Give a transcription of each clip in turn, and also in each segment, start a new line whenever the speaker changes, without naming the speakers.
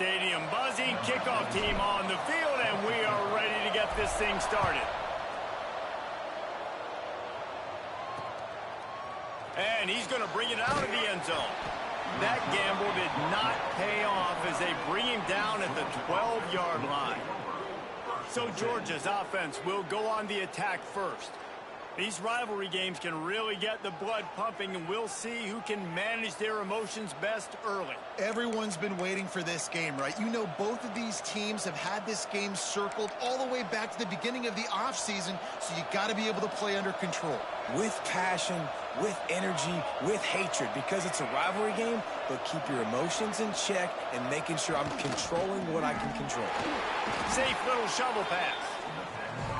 stadium buzzing. Kickoff team on the field, and we are ready to get this thing started. And he's going to bring it out of the end zone. That gamble did not pay off as they bring him down at the 12-yard line. So Georgia's offense will go on the attack first. These rivalry games can really get the blood pumping, and we'll see who can manage their emotions best early.
Everyone's been waiting for this game, right? You know, both of these teams have had this game circled all the way back to the beginning of the offseason, so you got to be able to play under control.
With passion, with energy, with hatred, because it's a rivalry game, but keep your emotions in check and making sure I'm controlling what I can control.
Safe little shovel pass.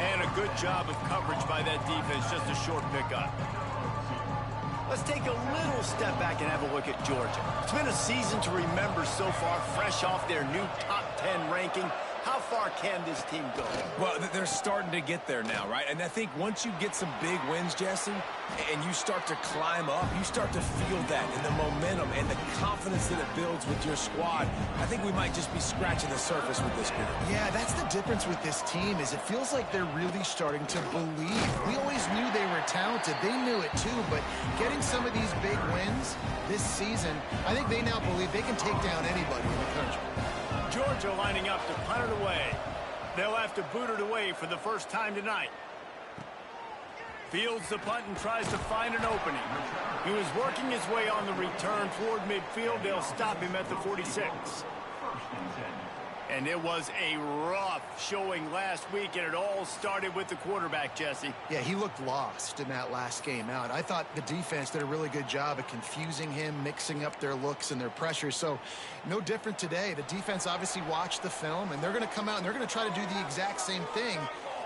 And a good job of coverage by that defense, just a short pickup. Let's take a little step back and have a look at Georgia. It's been a season to remember so far, fresh off their new top 10 ranking. How far can this team go?
Well, they're starting to get there now, right? And I think once you get some big wins, Jesse, and you start to climb up, you start to feel that and the momentum and the confidence that it builds with your squad. I think we might just be scratching the surface with this group.
Yeah, that's the difference with this team is it feels like they're really starting to believe. We always knew they were talented. They knew it too, but getting some of these big wins this season, I think they now believe they can take down anybody in the country.
Georgia lining up to punt it away. They'll have to boot it away for the first time tonight. Fields the punt and tries to find an opening. He was working his way on the return toward midfield. They'll stop him at the 46. And it was a rough showing last week, and it all started with the quarterback, Jesse.
Yeah, he looked lost in that last game out. I thought the defense did a really good job of confusing him, mixing up their looks and their pressure. So no different today. The defense obviously watched the film, and they're going to come out and they're going to try to do the exact same thing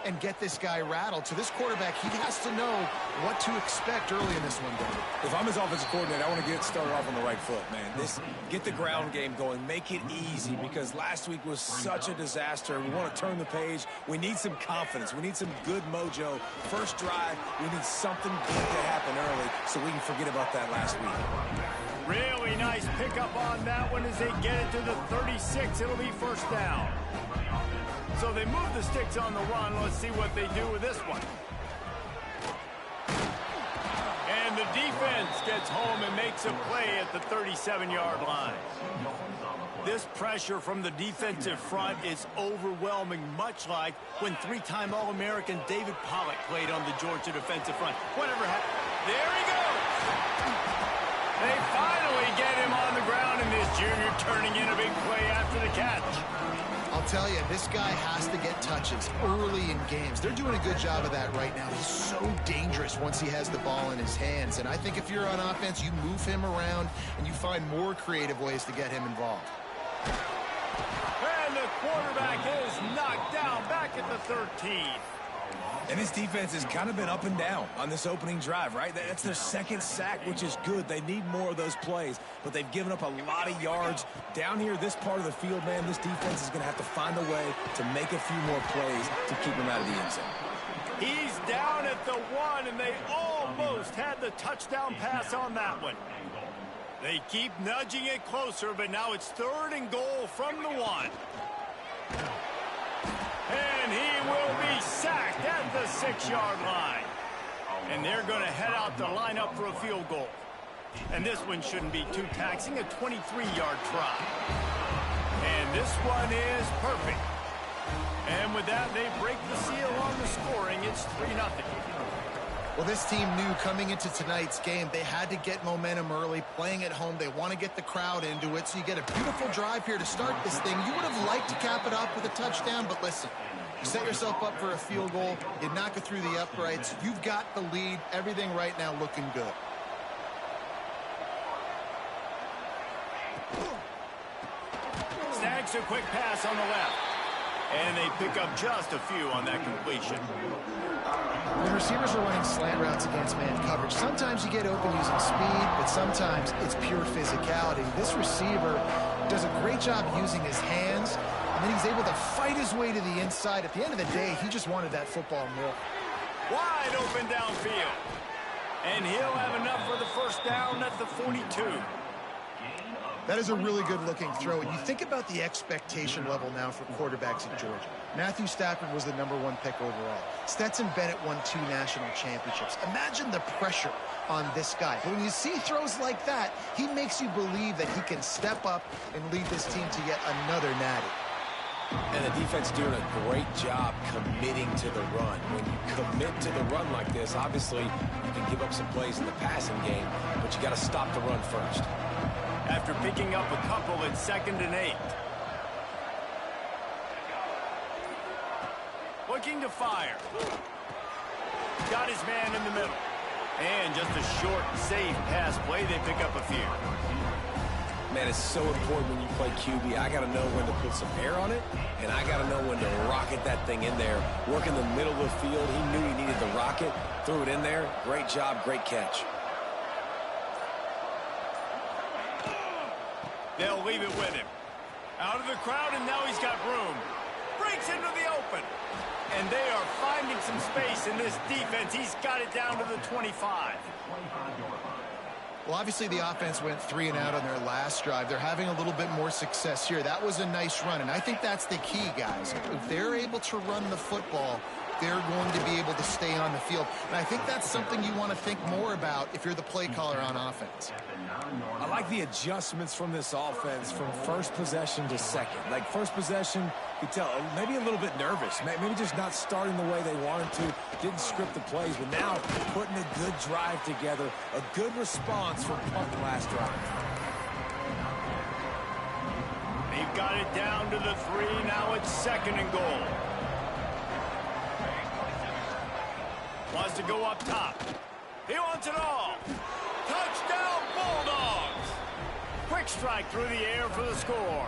and get this guy rattled. So this quarterback, he has to know what to expect early in this one, David.
If I'm his offensive coordinator, I want to get started off on the right foot, man. Get the ground game going. Make it easy because last week was such a disaster. We want to turn the page. We need some confidence. We need some good mojo. First drive, we need something good to happen early so we can forget about that last week.
Really nice pickup on that one as they get it to the 36. It'll be first down. So they move the sticks on the run. Let's see what they do with this one. And the defense gets home and makes a play at the 37-yard line. This pressure from the defensive front is overwhelming, much like when three-time All-American David Pollock played on the Georgia defensive front. Whatever happened. There he goes. They finally get him on the ground, and this junior turning in a big play after the catch.
I'll tell you, this guy has to get touches early in games. They're doing a good job of that right now. He's so dangerous once he has the ball in his hands. And I think if you're on offense, you move him around and you find more creative ways to get him involved.
And the quarterback is knocked down back at the 13.
And this defense has kind of been up and down on this opening drive, right? That's their second sack, which is good. They need more of those plays, but they've given up a lot of yards. Down here, this part of the field, man, this defense is going to have to find a way to make a few more plays to keep him out of the end zone.
He's down at the 1, and they almost had the touchdown pass on that one. They keep nudging it closer, but now it's 3rd and goal from the 1. And he will be sacked at the 6-yard line. And they're going to head out to line up for a field goal. And this one shouldn't be too taxing, a 23-yard try. And this one is perfect. And with that, they break the seal on the scoring. It's 3-0.
Well, this team knew coming into tonight's game they had to get momentum early, playing at home. They want to get the crowd into it, so you get a beautiful drive here to start this thing. You would have liked to cap it off with a touchdown, but listen, you set yourself up for a field goal. You knock it through the uprights. You've got the lead. Everything right now looking good.
Snags a quick pass on the left. And they pick up just a few on that completion.
When receivers are running slant routes against man coverage, sometimes you get open using speed, but sometimes it's pure physicality. This receiver does a great job using his hands, and then he's able to fight his way to the inside. At the end of the day, he just wanted that football more.
Wide open downfield. And he'll have enough for the first down at the 42.
That is a really good-looking throw. And you think about the expectation level now for quarterbacks at Georgia. Matthew Stafford was the #1 pick overall. Stetson Bennett won 2 national championships. Imagine the pressure on this guy. But when you see throws like that, he makes you believe that he can step up and lead this team to yet another natty.
And the defense doing a great job committing to the run. When you commit to the run like this, obviously you can give up some plays in the passing game, but you got to stop the run first.
After picking up a couple, it's 2nd and 8. Looking to fire. Got his man in the middle. And just a short, safe pass play. They pick up a few.
Man, it's so important when you play QB. I got to know when to put some air on it, and I got to know when to rocket that thing in there. Work in the middle of the field. He knew he needed the rocket. Threw it in there. Great job, great catch.
They'll leave it with him. Out of the crowd, and now he's got room. Breaks into the open. And they are finding some space in this defense. He's got it down to the 25.
Well, obviously the offense went 3 and out on their last drive. They're having a little bit more success here. That was a nice run, and I think that's the key, guys. If they're able to run the football, they're going to be able to stay on the field. And I think that's something you want to think more about if you're the play caller on offense.
I like the adjustments from this offense from first possession to second. Like first possession, you tell maybe a little bit nervous, maybe just not starting the way they wanted to, didn't script the plays, but now putting a good drive together, a good response from punt last drive.
They've got it down to the 3. Now it's 2nd and goal. Wants to go up top. He wants it all. Touchdown, Bulldogs. Quick strike through the air for the score.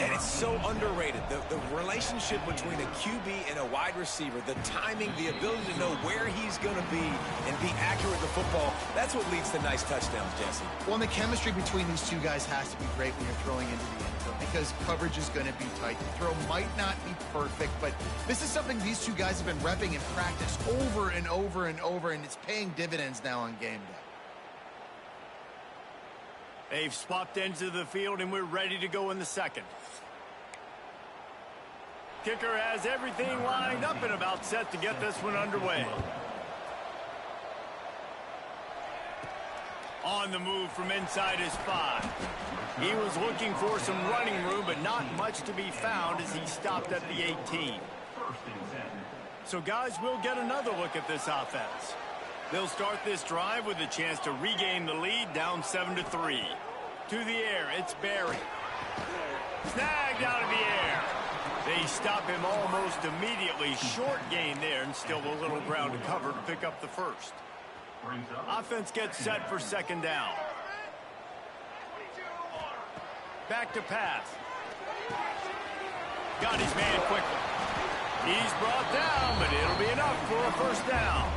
And it's so underrated. The relationship between a QB and a wide receiver, the timing, the ability to know where he's going to be and be accurate with the football, that's what leads to nice touchdowns, Jesse.
Well, and the chemistry between these two guys has to be great when you're throwing into the end zone because coverage is going to be tight. The throw might not be perfect, but this is something these two guys have been repping in practice over and over and over, and it's paying dividends now on game day.
They've swapped ends of the field, and we're ready to go in the 2nd. Kicker has everything lined up and about set to get this one underway. On the move from inside his 5. He was looking for some running room, but not much to be found as he stopped at the 18. So, guys, we'll get another look at this offense. They'll start this drive with a chance to regain the lead, down 7-3. To the air, it's Barry. Snagged out of the air. They stop him almost immediately. Short gain there, and still a little ground to cover to pick up the 1st. Offense gets set for 2nd down. Back to pass. Got his man quickly. He's brought down, but it'll be enough for a 1st down.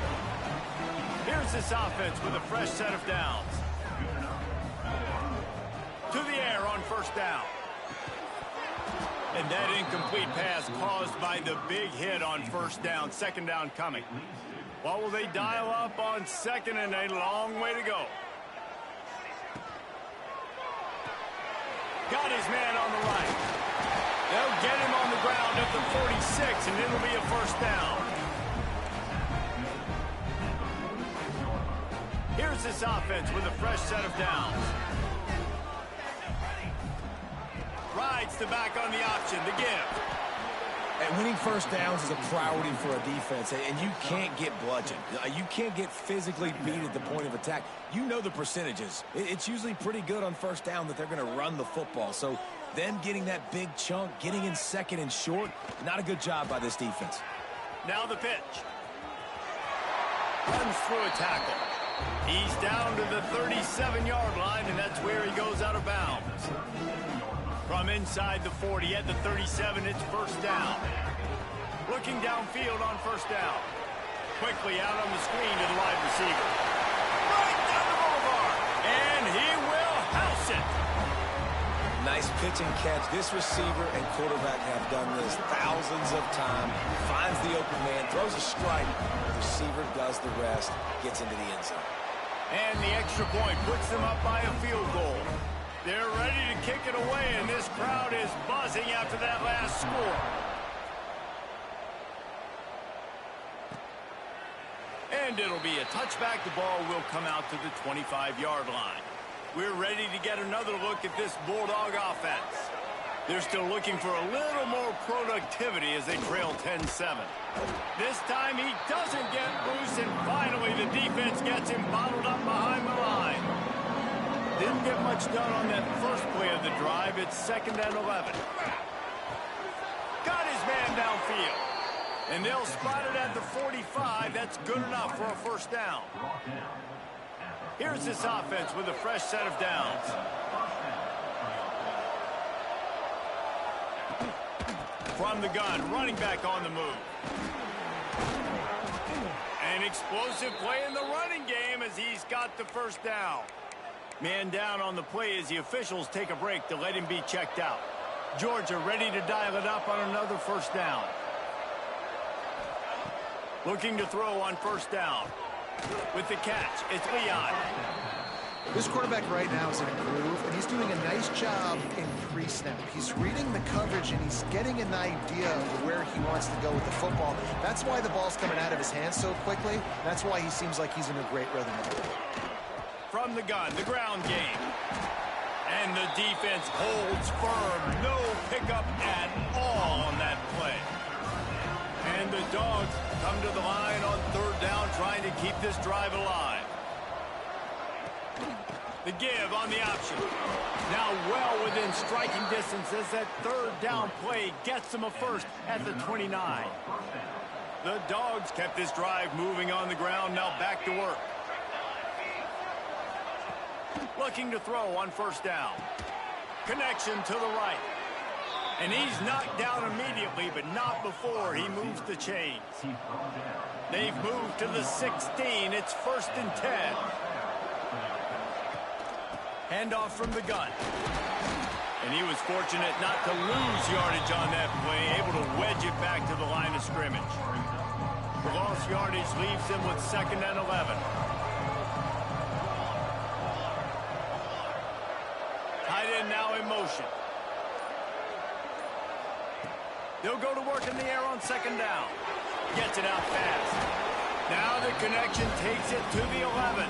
Here's this offense with a fresh set of downs. To the air on 1st down. And that incomplete pass caused by the big hit on 1st down. 2nd down coming. What will they dial up on 2nd, and a long way to go? Got his man on the right. They'll get him on the ground at the 46, and it'll be a 1st down. Here's this offense with a fresh set of downs. Rides the back on the option, the give.
And winning 1st downs is a priority for a defense, and you can't get bludgeoned. You can't get physically beat at the point of attack. You know the percentages. It's usually pretty good on 1st down that they're going to run the football. So them getting that big chunk, getting in 2nd and short, not a good job by this defense.
Now the pitch. Runs through a tackle. He's down to the 37-yard line, and that's where he goes out of bounds. From inside the 40 at the 37, it's 1st down. Looking downfield on 1st down. Quickly out on the screen to the wide receiver. Right down the boulevard. And he will house it.
Nice pitch and catch. This receiver and quarterback have done this thousands of times. Finds the open man, throws a strike. The receiver does the rest, gets into the end zone.
And the extra point puts them up by a field goal. They're ready to kick it away, and this crowd is buzzing after that last score. And it'll be a touchback. The ball will come out to the 25-yard line. We're ready to get another look at this Bulldog offense. They're still looking for a little more productivity as they trail 10-7. This time he doesn't get loose, and finally the defense gets him bottled up behind the line. Didn't get much done on that first play of the drive. It's 2nd and 11. Got his man downfield. And they'll spot it at the 45. That's good enough for a first down. Here's this offense with a fresh set of downs. From the gun, running back on the move. An explosive play in the running game as he's got the first down. Man down on the play as the officials take a break to let him be checked out. Georgia ready to dial it up on another first down. Looking to throw on first down. With the catch, it's Leon.
This quarterback right now is in a groove, and he's doing a nice job in pre-snap. He's reading the coverage, and he's getting an idea of where he wants to go with the football. That's why the ball's coming out of his hands so quickly. That's why he seems like he's in a great rhythm.
From the gun, the ground game. And the defense holds firm. No pickup at all on that play. And the Dogs come to the line on 3rd down, trying to keep this drive alive. The give on the option. Now well within striking distance as that 3rd down play gets them a first at the 29. The Dogs kept this drive moving on the ground, now back to work. Looking to throw on first down. Connection to the right. And he's knocked down immediately, but not before he moves the chains. They've moved to the 16. It's 1st and 10. Handoff from the gun. And he was fortunate not to lose yardage on that play, able to wedge it back to the line of scrimmage. The lost yardage leaves him with 2nd and 11. Tight end now in motion. They'll go to work in the air on 2nd down. Gets it out fast. Now the connection takes it to the 11.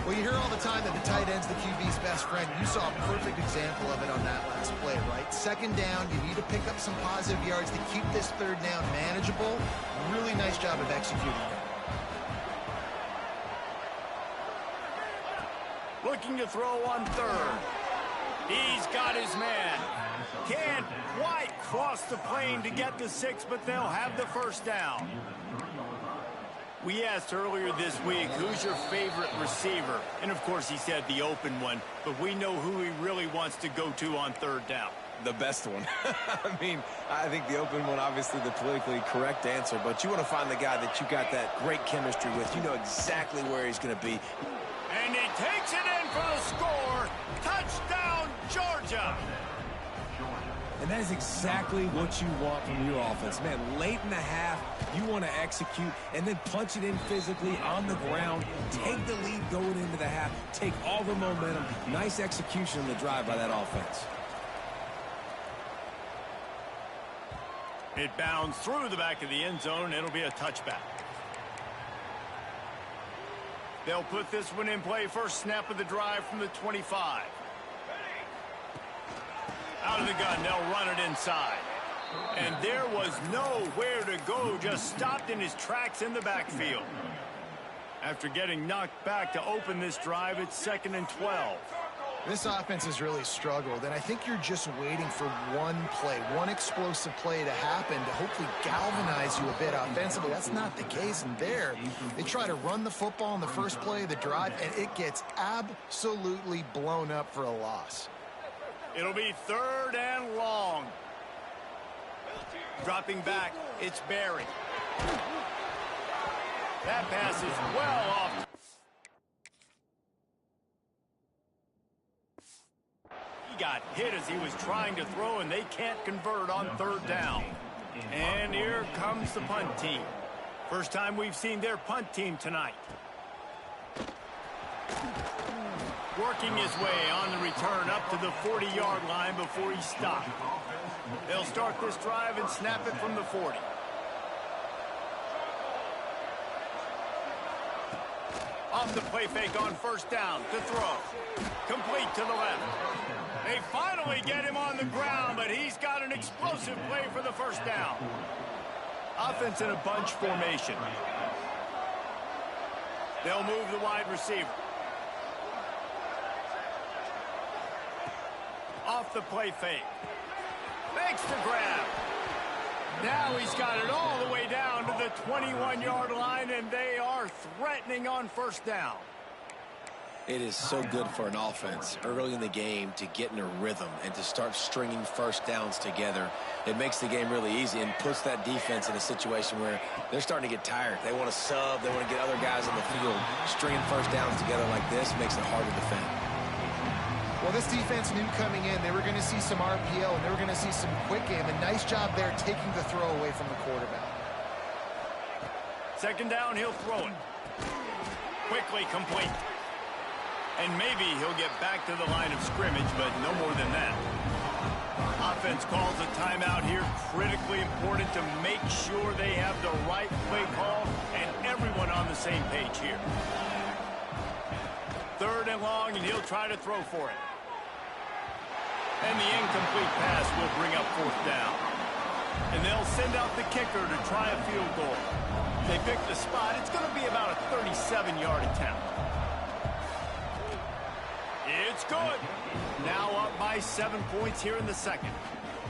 Well, you hear all the time that the tight end's the QB's best friend. You saw a perfect example of it on that last play, right? 2nd down, you need to pick up some positive yards to keep this 3rd down manageable. Really nice job of executing it.
Looking to throw on 3rd. He's got his man. Can't quite cross the plane to get the 6, but they'll have the first down. We asked earlier this week, who's your favorite receiver? And, of course, he said the open one, but we know who he really wants to go to on 3rd down.
The best one. I mean, I think the open one, obviously the politically correct answer, but you want to find the guy that you got that great chemistry with. You know exactly where he's going to be.
And he takes it in for the score. Touchdown, Georgia.
And that is exactly what you want from your offense. Man, late in the half, you want to execute and then punch it in physically on the ground. Take the lead going into the half. Take all the momentum. Nice execution on the drive by that offense.
It bounds through the back of the end zone. It'll be a touchback. They'll put this one in play. First snap of the drive from the 25. Out of the gun, they'll run it inside. And there was nowhere to go, just stopped in his tracks in the backfield. After getting knocked back to open this drive, it's 2nd and 12.
This offense has really struggled, and I think you're just waiting for one play, one explosive play to happen to hopefully galvanize you a bit offensively. That's not the case, and there, they try to run the football in the first play of the drive, and it gets absolutely blown up for a loss.
It'll be 3rd and long. Dropping back, it's Barry. That pass is well off. He got hit as he was trying to throw, and they can't convert on 3rd down. And here comes the punt team. First time we've seen their punt team tonight. Working his way on the return up to the 40-yard line before he stopped. They'll start this drive and snap it from the 40. Off the play fake on first down to throw. Complete to the left. They finally get him on the ground, but he's got an explosive play for the first down. Offense in a bunch formation. They'll move the wide receiver. Off the play fake. Makes the grab. Now he's got it all the way down to the 21-yard line, and they are threatening on first down.
It is so good for an offense early in the game to get in a rhythm and to start stringing first downs together. It makes the game really easy and puts that defense in a situation where they're starting to get tired. They want to sub. They want to get other guys on the field. Stringing first downs together like this makes it hard to defend.
Well, this defense knew coming in they were going to see some RPO and they were going to see some quick game. A nice job there taking the throw away from the quarterback.
Second down, he'll throw it. Quickly complete. And maybe he'll get back to the line of scrimmage, but no more than that. Offense calls a timeout here. Critically important to make sure they have the right play call and everyone on the same page here. Third and long, and he'll try to throw for it. And the incomplete pass will bring up fourth down. And they'll send out the kicker to try a field goal. They pick the spot. It's going to be about a 37-yard attempt. It's good. Now up by 7 points here in the second.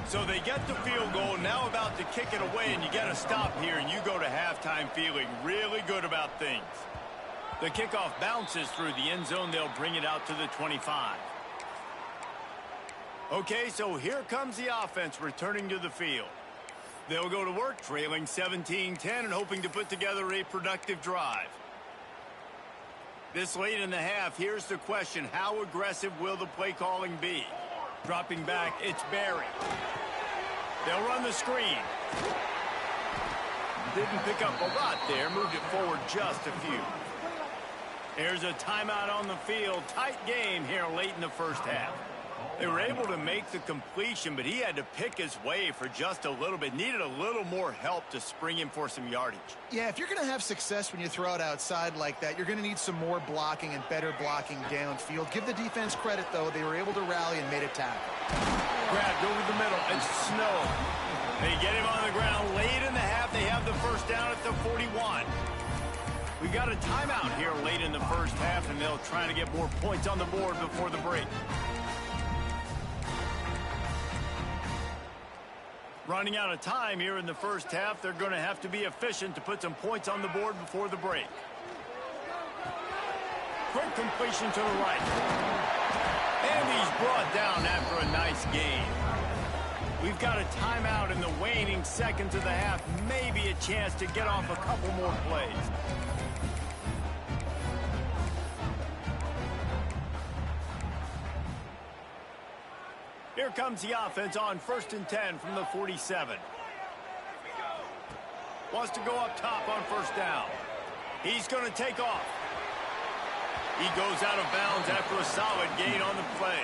So they get the field goal, now about to kick it away, and you get a stop here, and you go to halftime feeling really good about things. The kickoff bounces through the end zone. They'll bring it out to the 25. Okay, so here comes the offense returning to the field. They'll go to work trailing 17-10 and hoping to put together a productive drive. This late in the half, here's the question. How aggressive will the play calling be? Dropping back, it's Barry. They'll run the screen. Didn't pick up a lot there, moved it forward just a few. There's a timeout on the field. Tight game here late in the first half. They were able to make the completion, but he had to pick his way for just a little bit. Needed a little more help to spring him for some yardage. Yeah, if you're going to have success when you throw it outside like that, you're going to need some more blocking and better blocking downfield. Give the defense credit, though. They were able to rally and made a tackle. Grabbed over the middle. It's Snow. They get him on the ground late in the half. They have the first down at the 41. We got a timeout here late in the first half, and they'll try to get more points on the board before the break. Running out of time here in the first half, they're going to have to be efficient to put some points on the board before the break. Quick completion to the right. And he's brought down after a nice gain. We've got a timeout in the waning seconds of the half. Maybe a chance to get off a couple more plays. Here comes the offense on 1st and 10 from the 47. Wants to go up top on first down. He's going to take off. He goes out of bounds after a solid gain on the play.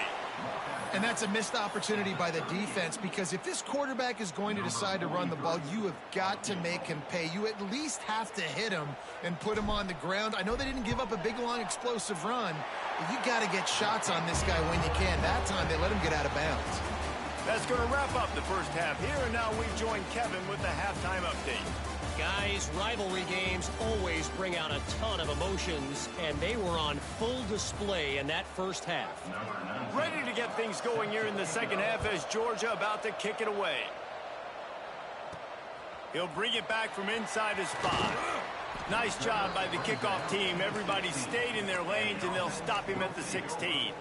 And that's a missed opportunity by the defense, because if this quarterback is going to decide to run the ball, you have got to make him pay. You at least have to hit him and put him on the ground. I know they didn't give up a big, long, explosive run, but you got to get shots on this guy when you can. That time, they let him get out of bounds. That's going to wrap up the first half here, and now we join Kevin with the halftime update.
Guys, rivalry games always bring out a ton of emotions, and they were on full display in that first half.
Ready to get things going here in the second half as Georgia about to kick it away. He'll bring it back from inside his 5. Nice job by the kickoff team. Everybody stayed in their lanes, and they'll stop him at the 16.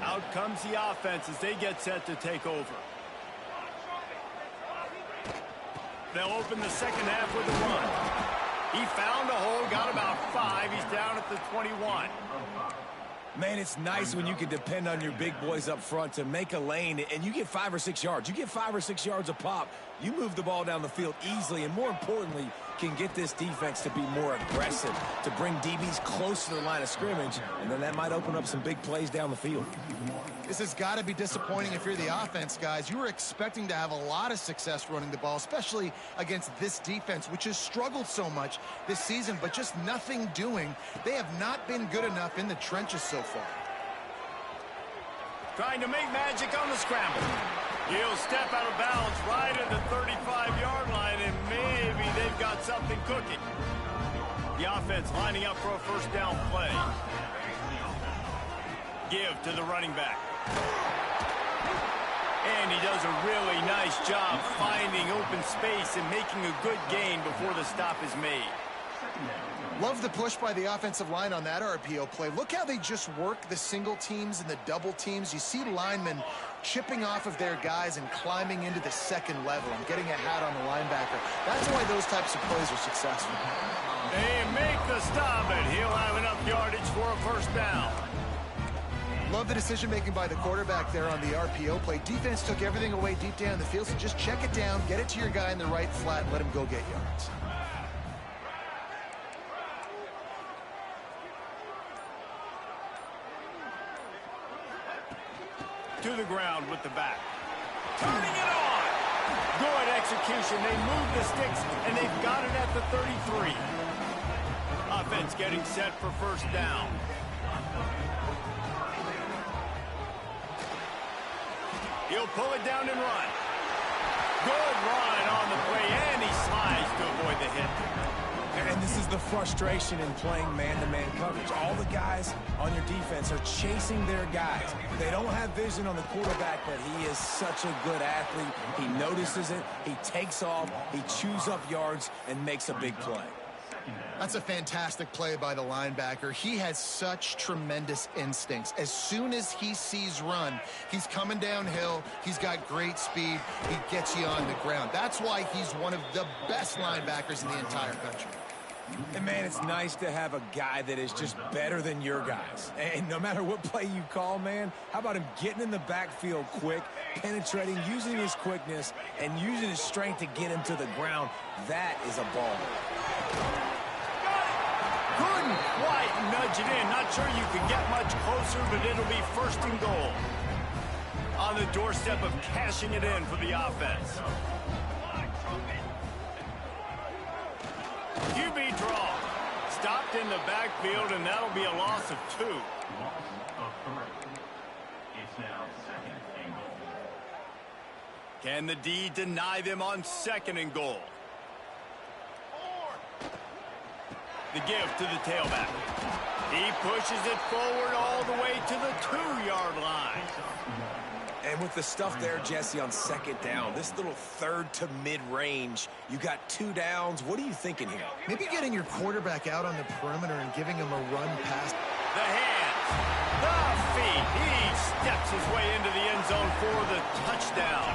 Out comes the offense as they get set to take over. They'll open the second half with a run. He found a hole, got about 5. He's down at the 21.
Man, it's nice when you can depend on your big boys up front to make a lane, and you get 5 or 6 yards. You get 5 or 6 yards a pop. You move the ball down the field easily, and more importantly, can get this defense to be more aggressive, to bring DBs close to the line of scrimmage, and then that might open up some big plays down the field.
This has got to be disappointing if you're the offense, guys. You were expecting to have a lot of success running the ball, especially against this defense, which has struggled so much this season, but just nothing doing. They have not been good enough in the trenches so far.
Trying to make magic on the scramble. He'll step out of bounds right at the 35-yard line, and maybe they've got something cooking. The offense lining up for a first down play. Give to the running back. And he does a really nice job finding open space and making a good gain before the stop is made.
Love the push by the offensive line on that RPO play. Look how they just work the single teams and the double teams. You see linemen chipping off of their guys and climbing into the second level and getting a hat on the linebacker. That's why those types of plays are successful.
They make the stop, and he'll have enough yardage for a first down.
Love the decision-making by the quarterback there on the RPO play. Defense took everything away deep down the field, so just check it down, get it to your guy in the right flat, and let him go get yards.
To the ground with the back. Turning it on. Good execution. They move the sticks, and they've got it at the 33. Offense getting set for first down. He'll pull it down and run. Good run on the play, and he slides to avoid the hit.
And this is the frustration in playing man-to-man coverage. All the guys on your defense are chasing their guys. They don't have vision on the quarterback, but he is such a good athlete. He notices it, he takes off, he chews up yards, and makes a big play.
That's a fantastic play by the linebacker. He has such tremendous instincts. As soon as he sees run, he's coming downhill. He's got great speed. He gets you on the ground. That's why he's one of the best linebackers in the entire country.
And, man, it's nice to have a guy that is just better than your guys. And no matter what play you call, man, how about him getting in the backfield quick, penetrating, using his quickness, and using his strength to get him to the ground? That is a ball.
Couldn't quite nudge it in. Not sure you can get much closer, but it'll be first and goal. On the doorstep of cashing it in for the offense. QB draw. Stopped in the backfield, and that'll be a loss of 2. Can the D deny them on second and goal? The give to the tailback. He pushes it forward all the way to the 2-yard line.
And with the stuff there, Jesse, on second down, this little third to mid-range, you got 2 downs. What are you thinking here?
Maybe getting your quarterback out on the perimeter and giving him a run pass.
The hands, the feet. He steps his way into the end zone for the touchdown.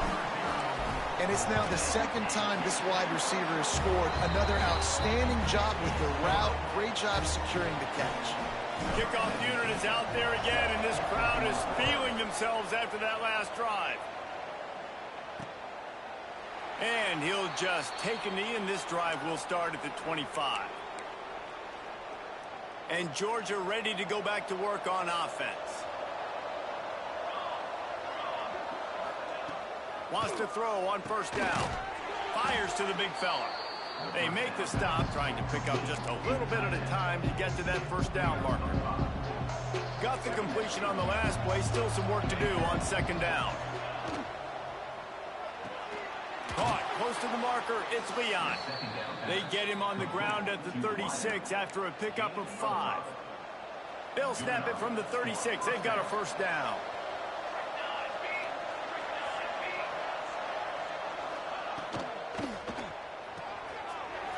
And it's now the second time this wide receiver has scored. Another outstanding job with the route. Great job securing the catch.
Kickoff unit is out there again, and this crowd is feeling themselves after that last drive. And he'll just take a knee, and this drive will start at the 25. And Georgia ready to go back to work on offense. Wants to throw on first down. Fires to the big fella. They make the stop, trying to pick up just a little bit at a time to get to that first down marker. Got the completion on the last play. Still some work to do on second down. Caught close to the marker. It's Leon. They get him on the ground at the 36 after a pickup of 5. They'll snap it from the 36. They've got a first down.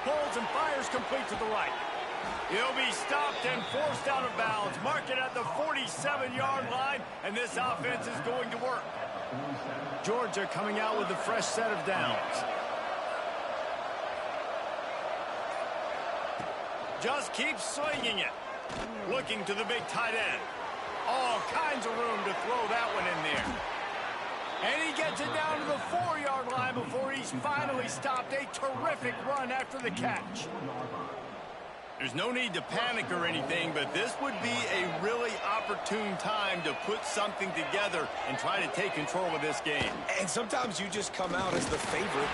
Pulls and fires complete to the right. He'll be stopped and forced out of bounds. Mark it at the 47-yard line, and this offense is going to work. Georgia coming out with a fresh set of downs. Just keeps swinging it. Looking to the big tight end. All kinds of room to throw that one in there. And he gets it down to the 4-yard line before he's finally stopped. A terrific run after the catch. There's no need to panic or anything, but this would be a really opportune time to put something together and try to take control of this game.
And sometimes you just come out as the favorite,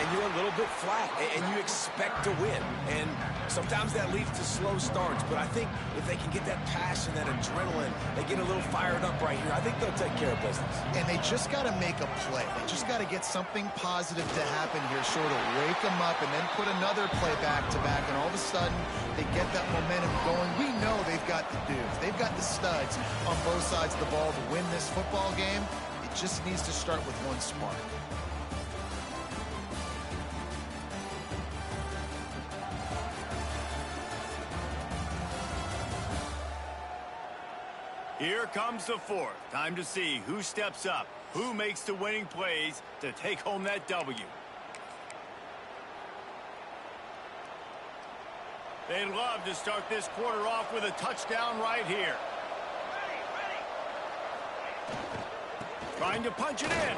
and you're a little bit flat, and you expect to win. And sometimes that leads to slow starts, but I think if they can get that passion, that adrenaline, they get a little fired up right here, I think they'll take care of business.
And they just got to make a play. They just got to get something positive to happen here, sort of wake them up, and then put another play back-to-back, and all of a sudden, they get that momentum going. We know they've got the dudes. They've got the studs on both sides of the ball to win this football game. It just needs to start with one spark.
Here comes the fourth. Time to see who steps up, who makes the winning plays to take home that W. They'd love to start this quarter off with a touchdown right here. Trying to punch it in.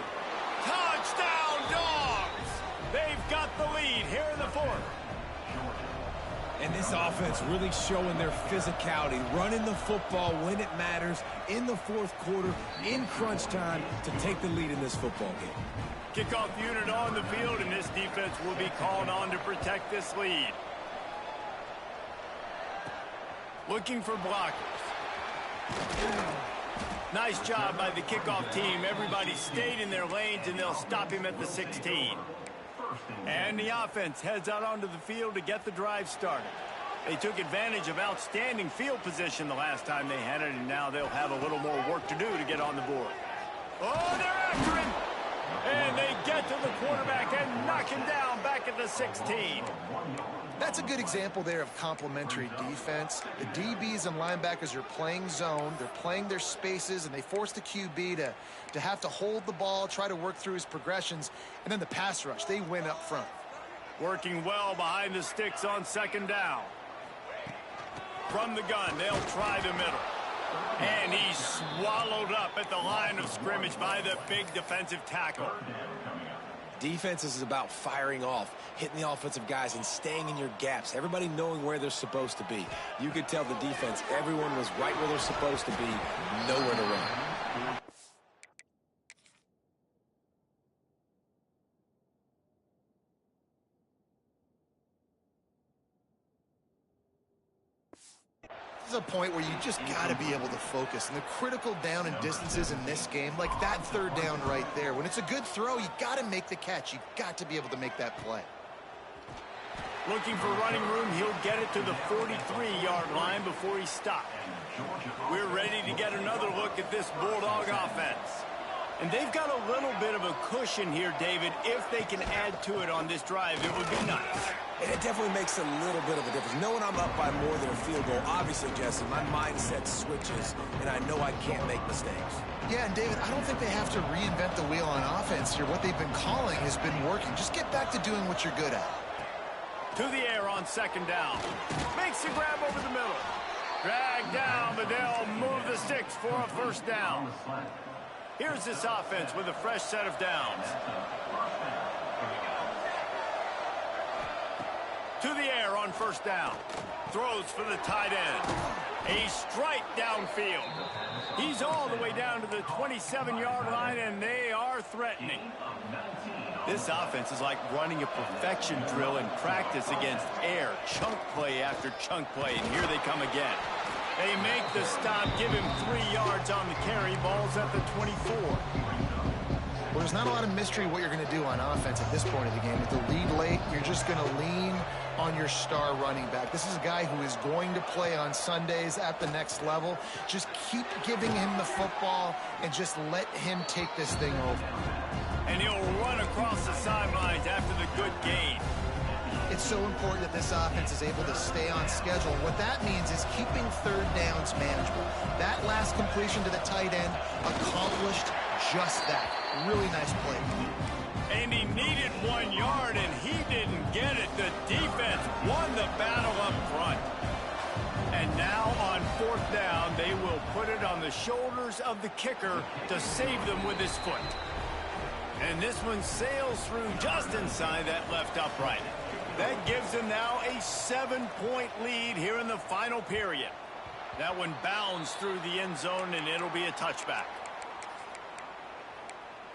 Touchdown, Dogs! They've got the lead here in the fourth.
And this offense really showing their physicality, running the football when it matters in the fourth quarter, in crunch time, to take the lead in this football game.
Kickoff unit on the field, and this defense will be called on to protect this lead. Looking for blockers. Nice job by the kickoff team. Everybody stayed in their lanes, and they'll stop him at the 16. And the offense heads out onto the field to get the drive started. They took advantage of outstanding field position the last time they had it, and now they'll have a little more work to do to get on the board. Oh, they're after him! And they get to the quarterback and knock him down back at the 16.
That's a good example there of complementary defense. The DBs and linebackers are playing zone, they're playing their spaces, and they force the QB to have to hold the ball, try to work through his progressions, and then the pass rush, they win up front.
Working well behind the sticks on second down. From the gun, they'll try the middle. And he's swallowed up at the line of scrimmage by the big defensive tackle.
Defense is about firing off, hitting the offensive guys, and staying in your gaps. Everybody knowing where they're supposed to be. You could tell the defense, everyone was right where they're supposed to be, nowhere to run.
This is a point where you just got to be able to focus. And the critical down and distances in this game, like that third down right there. When it's a good throw, you got to make the catch. You got to be able to make that play.
Looking for running room, he'll get it to the 43-yard line before he stopped. We're ready to get another look at this Bulldog offense. And they've got a little bit of a cushion here, David. If they can add to it on this drive, it would be nice.
And it definitely makes a little bit of a difference. Knowing I'm up by more than a field goal, obviously, Jesse, my mindset switches, and I know I can't make mistakes.
Yeah, and David, I don't think they have to reinvent the wheel on offense here. What they've been calling has been working. Just get back to doing what you're good at.
To the air on second down. Makes the grab over the middle. Drag down, but they'll move the sticks for a first down. Here's this offense with a fresh set of downs. To the air on first down. Throws for the tight end. A strike downfield. He's all the way down to the 27-yard line, and they are threatening. This offense is like running a perfection drill in practice against air. Chunk play after chunk play, and here they come again. They make the stop, give him 3 yards on the carry. Ball's at the 24.
Well, there's not a lot of mystery what you're going to do on offense at this point of the game. With the lead late, you're just going to lean on your star running back. This is a guy who is going to play on Sundays at the next level. Just keep giving him the football and just let him take this thing over.
And he'll run across the sidelines after the good gain.
It's so important that this offense is able to stay on schedule. What that means is keeping third downs manageable. That last completion to the tight end accomplished just that. Really nice play.
And he needed 1 yard, and he didn't get it. The defense won the battle up front. And now on 4th down, they will put it on the shoulders of the kicker to save them with his foot. And this one sails through just inside that left upright. That gives them now a 7-point lead here in the final period. That one bounds through the end zone, and it'll be a touchback.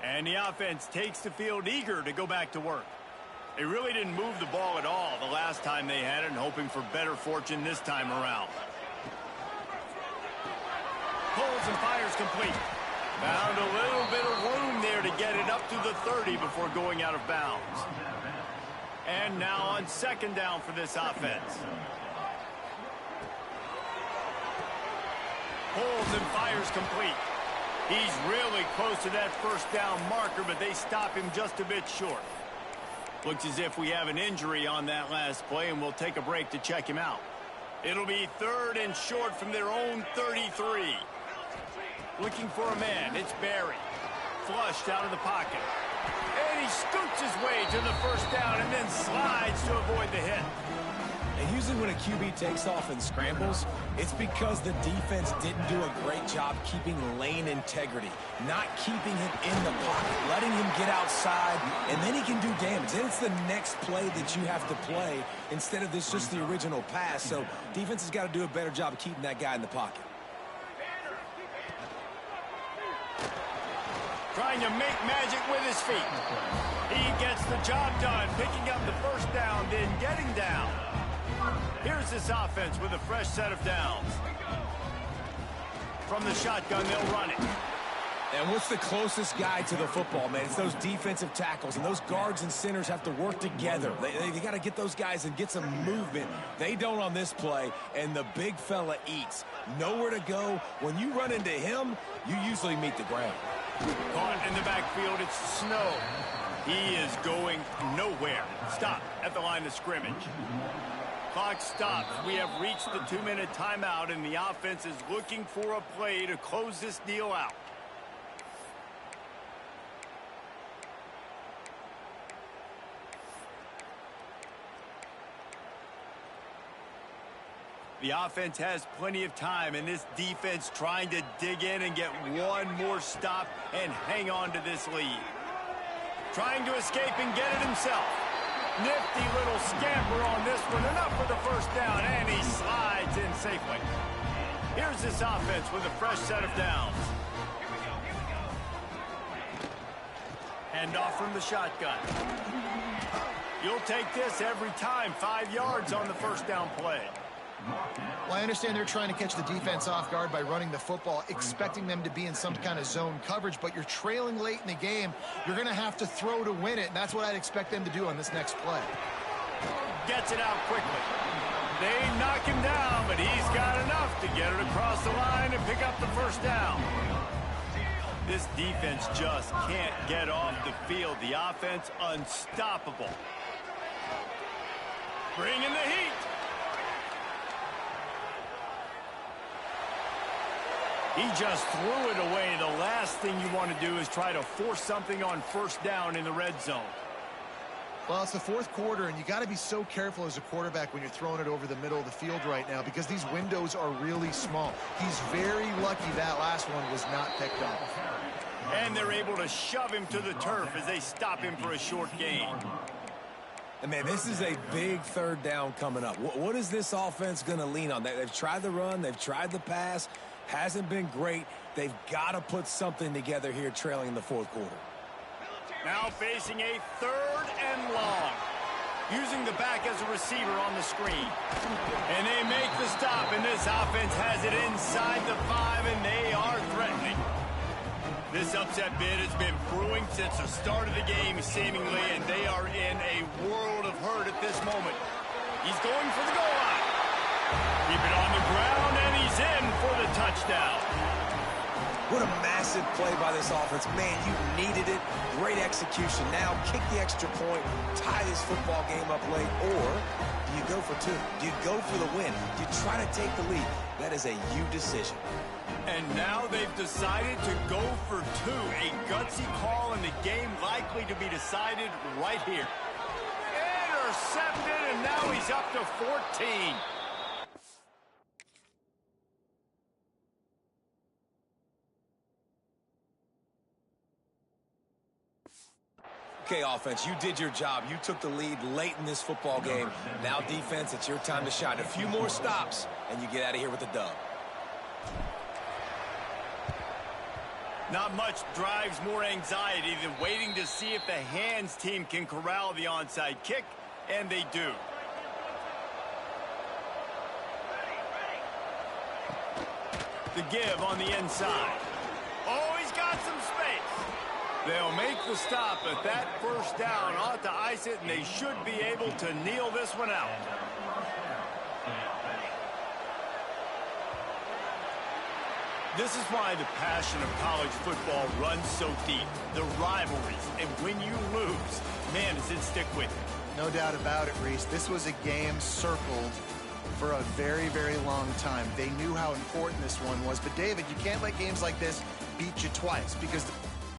And the offense takes the field eager to go back to work. They really didn't move the ball at all the last time they had it, and hoping for better fortune this time around. Pulls and fires complete. Found a little bit of room there to get it up to the 30 before going out of bounds. And now on 2nd down for this offense. Pulls and fires complete. He's really close to that 1st down marker, but they stop him just a bit short. Looks as if we have an injury on that last play, and we'll take a break to check him out. It'll be 3rd and short from their own 33. Looking for a man. It's Barry. Flushed out of the pocket. And he scoots his way to the 1st down and then slides to avoid the hit.
And usually when a QB takes off and scrambles, it's because the defense didn't do a great job keeping lane integrity, not keeping him in the pocket, letting him get outside, and then he can do damage. Then it's the next play that you have to play instead of this just the original pass. So defense has got to do a better job of keeping that guy in the pocket.
Trying to make magic with his feet. He gets the job done, picking up the 1st down, then getting down. Here's this offense with a fresh set of downs. From the shotgun, they'll run it.
And what's the closest guy to the football, man? It's those defensive tackles, and those guards and centers have to work together. They got to get those guys and get some movement. They don't on this play, and the big fella eats. Nowhere to go. When you run into him, you usually meet the ground.
Caught in the backfield, it's Snow. He is going nowhere. Stop at the line of scrimmage. Clock stops. We have reached the 2-minute timeout, and the offense is looking for a play to close this deal out. The offense has plenty of time, and this defense trying to dig in and get one more stop and hang on to this lead. Trying to escape and get it himself. Nifty little scamper on this one. Enough for the 1st down, and he slides in safely. Here's this offense with a fresh set of downs. Hand off from the shotgun. You'll take this every time. 5 yards on the 1st down play.
Well, I understand they're trying to catch the defense off guard by running the football, expecting them to be in some kind of zone coverage, but you're trailing late in the game. You're going to have to throw to win it, and that's what I'd expect them to do on this next play.
Gets it out quickly. They knock him down, but he's got enough to get it across the line and pick up the 1st down. This defense just can't get off the field. The offense unstoppable. Bring in the heat. He just threw it away. The last thing you want to do is try to force something on 1st down in the red zone.
Well, it's the 4th quarter, and you got to be so careful as a quarterback when you're throwing it over the middle of the field right now because these windows are really small. He's very lucky that last one was not picked up.
And they're able to shove him to the turf as they stop him for a short gain.
And, man, this is a big 3rd down coming up. What is this offense going to lean on? They've tried the run. They've tried the pass. Hasn't been great. They've got to put something together here trailing in the 4th quarter.
Now facing a 3rd and long. Using the back as a receiver on the screen. And they make the stop, and this offense has it inside the 5, and they are threatening. This upset bid has been brewing since the start of the game, seemingly, and they are in a world of hurt at this moment. He's going for the goal line. Keep it on the ground, and he's in for the touchdown.
What a massive play by this offense. Man, you needed it. Great execution. Now kick the extra point, tie this football game up late, or do you go for 2? Do you go for the win? Do you try to take the lead? That is a you decision.
And now they've decided to go for 2. A gutsy call, and the game likely to be decided right here. Intercepted, and now he's up to 14.
Okay, offense, you did your job. You took the lead late in this football game. Now, defense, it's your time to shine. A few more stops, and you get out of here with a dub.
Not much drives more anxiety than waiting to see if the hands team can corral the onside kick, and they do. The give on the inside. Oh, he's got some space. They'll make the stop, but that first down ought to ice it, and they should be able to kneel this one out. This is why the passion of college football runs so deep. The rivalries, and when you lose, man, does it stick with you.
No doubt about it, Reese. This was a game circled for a very, very long time. They knew how important this one was. But, David, you can't let games like this beat you twice, because